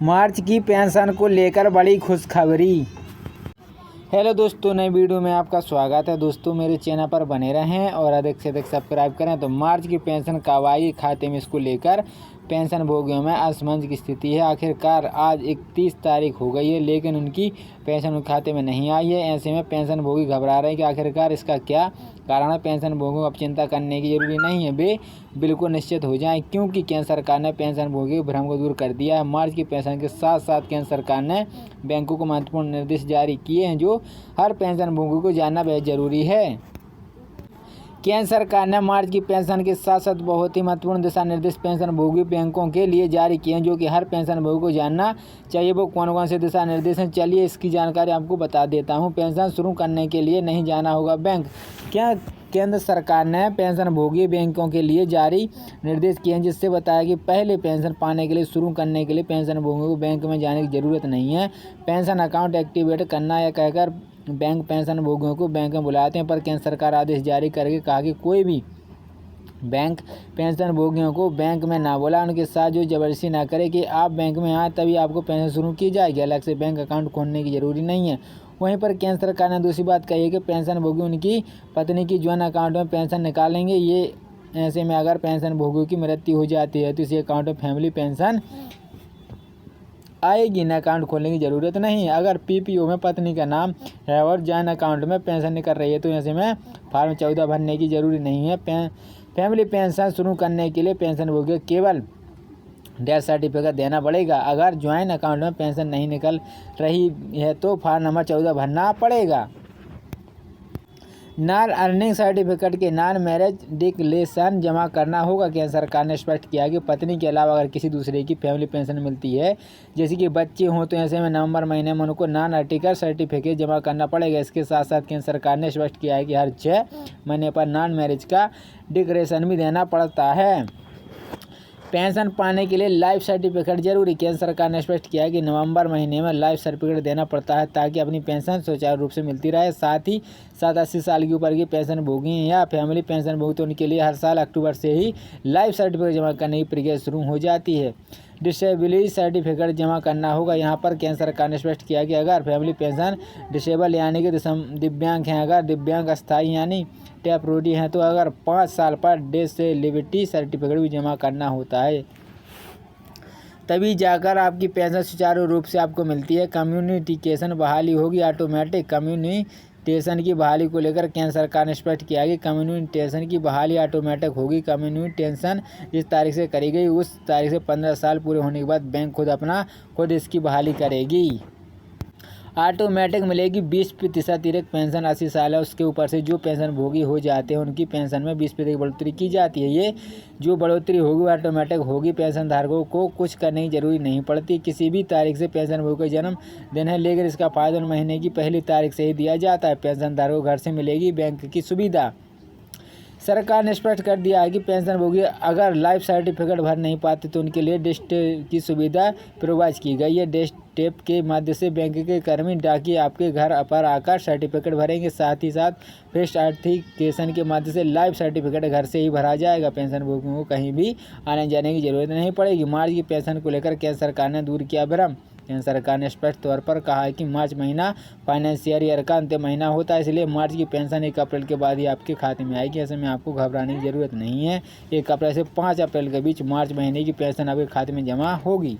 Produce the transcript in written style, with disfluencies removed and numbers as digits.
मार्च की पेंशन को लेकर बड़ी खुशखबरी। हेलो दोस्तों, नई वीडियो में आपका स्वागत है। दोस्तों मेरे चैनल पर बने रहें और अधिक से अधिक सब्सक्राइब करें। तो मार्च की पेंशन कब आएगी खाते में, इसको लेकर पेंशन भोगियों में असमंजस की स्थिति है। आखिरकार आज 31 तारीख हो गई है, लेकिन उनकी पेंशन उनके खाते में नहीं आई है। ऐसे में पेंशन भोगी घबरा रहे हैं कि आखिरकार इसका क्या कारण है। पेंशन भोगियों को अब चिंता करने की जरूरी नहीं है, वे बिल्कुल निश्चित हो जाएं, क्योंकि केंद्र सरकार ने पेंशन भोगी भ्रम को दूर कर दिया है। मार्च की पेंशन के साथ साथ केंद्र सरकार ने बैंकों को महत्वपूर्ण निर्देश जारी किए हैं, जो हर पेंशन भोगी को जानना बेहद जरूरी है। केंद्र सरकार ने मार्च की पेंशन के साथ साथ बहुत ही महत्वपूर्ण दिशा निर्देश पेंशन भोगी बैंकों के लिए जारी किए हैं, जो कि हर पेंशन भोगी को जानना चाहिए। वो कौन कौन से दिशा निर्देश हैं, चलिए इसकी जानकारी आपको बता देता हूं। पेंशन शुरू करने के लिए नहीं जाना होगा बैंक। क्या केंद्र सरकार ने पेंशन भोगी बैंकों के लिए जारी निर्देश किए हैं, जिससे बताया कि पहले पेंशन पाने के लिए शुरू करने के लिए पेंशन भोगियों को बैंक में जाने की जरूरत नहीं है। पेंशन अकाउंट एक्टिवेट करना या कहकर बैंक पेंशन भोगियों को बैंक में बुलाते हैं, पर केंद्र सरकार आदेश जारी करके कहा कि कोई भी बैंक पेंशन भोगियों को बैंक में ना बुला, उनके साथ जो जबरदस्ती ना करे कि आप बैंक में आए तभी आपको पेंशन शुरू की जाएगी। अलग से बैंक अकाउंट खोलने की जरूरी नहीं है। वहीं पर केंद्र सरकार ने दूसरी बात कही है कि पेंशन भोगी उनकी पत्नी की जॉइंट अकाउंट में पेंशन निकालेंगे। ये ऐसे में अगर पेंशन भोगियों की मृत्यु हो जाती है तो इसी अकाउंट में फैमिली पेंशन आएगी, न अकाउंट खोलने की ज़रूरत नहीं है। अगर पीपीओ में पत्नी का नाम है और जॉइंट अकाउंट में पेंशन निकल रही है तो ऐसे में फॉर्म 14 भरने की जरूरी नहीं है। फैमिली पेंशन शुरू करने के लिए पेंशन भोगी केवल डेथ सर्टिफिकेट देना पड़ेगा। अगर ज्वाइंट अकाउंट में पेंशन नहीं निकल रही है तो फॉर्म नंबर 14 भरना पड़ेगा। नॉन अर्निंग सर्टिफिकेट के नॉन मैरिज डिक्लेरेशन जमा करना होगा। केंद्र सरकार ने स्पष्ट किया कि पत्नी के अलावा अगर किसी दूसरे की फैमिली पेंशन मिलती है, जैसे कि बच्चे हों, तो ऐसे में नवंबर महीने में उनको नॉन आर्टिकल सर्टिफिकेट जमा करना पड़ेगा। इसके साथ साथ केंद्र सरकार ने स्पष्ट किया है कि हर 6 महीने पर नॉन मैरिज का डिक्लेरेशन भी देना पड़ता है। पेंशन पाने के लिए लाइफ सर्टिफिकेट जरूरी। केंद्र सरकार ने स्पष्ट किया है कि नवंबर महीने में लाइफ सर्टिफिकेट देना पड़ता है, ताकि अपनी पेंशन सुचारू रूप से मिलती रहे। साथ ही 80 साल के ऊपर की पेंशन भोगी या फैमिली पेंशन भोगी तो उनके लिए हर साल अक्टूबर से ही लाइफ सर्टिफिकेट जमा करने की प्रक्रिया शुरू हो जाती है। डिसेबिलिटी सर्टिफिकेट जमा करना होगा। यहाँ पर केंद्र सरकार ने स्पष्ट किया कि अगर फैमिली पेंशन डिसेबल यानी कि दिव्यांग हैं, अगर दिव्यांग अस्थायी यानी टेम्पोरेरी हैं, तो अगर 5 साल पर डिसेबिलिटी सर्टिफिकेट भी जमा करना होता है, तभी जाकर आपकी पेंशन सुचारू रूप से आपको मिलती है। कम्युनिकेशन बहाली होगी ऑटोमेटिक। कम्युनिकेशन की बहाली को लेकर केंद्र सरकार ने स्पष्ट किया कि कम्युनिकेशन की बहाली ऑटोमेटिक होगी। कम्युनिकेशन जिस तारीख से करी गई उस तारीख से 15 साल पूरे होने के बाद बैंक खुद इसकी बहाली करेगी। ऑटोमेटिक मिलेगी 20% अतिरिक्त पेंशन। 80 साल है उसके ऊपर से जो पेंशन भोगी हो जाते हैं उनकी पेंशन में 20% बढ़ोतरी की जाती है। ये जो बढ़ोतरी होगी ऑटोमेटिक होगी। पेंशन धारकों को कुछ करने की जरूरी नहीं पड़ती। किसी भी तारीख से पेंशन भोगी का जन्मदिन है, लेकिन इसका फायदा महीने की पहली तारीख से ही दिया जाता है। पेंशन धारकों को घर से मिलेगी बैंक की सुविधा। सरकार ने स्पष्ट कर दिया है कि पेंशन भोगी अगर लाइफ सर्टिफिकेट भर नहीं पाते तो उनके लिए डेस्कटॉप की सुविधा प्रोवाइड की गई है। डेस्कटॉप के माध्यम से बैंक के कर्मी डाकिए आपके घर पर आकर सर्टिफिकेट भरेंगे। साथ ही साथ फेस्ट ऑथेंटिकेशन के माध्यम से लाइफ सर्टिफिकेट घर से ही भरा जाएगा। पेंशन भोगियों को कहीं भी आने जाने की जरूरत नहीं पड़ेगी। मार्च की पेंशन को लेकर केंद्र सरकार ने दूर किया भ्रम। केंद्र सरकार ने स्पष्ट तौर पर कहा है कि मार्च महीना फाइनेंशियल ईयर का अंतिम महीना होता है, इसलिए मार्च की पेंशन 1 अप्रैल के बाद ही आपके खाते में आएगी। ऐसे में आपको घबराने की जरूरत नहीं है। 1 अप्रैल से 5 अप्रैल के बीच मार्च महीने की पेंशन आपके खाते में जमा होगी।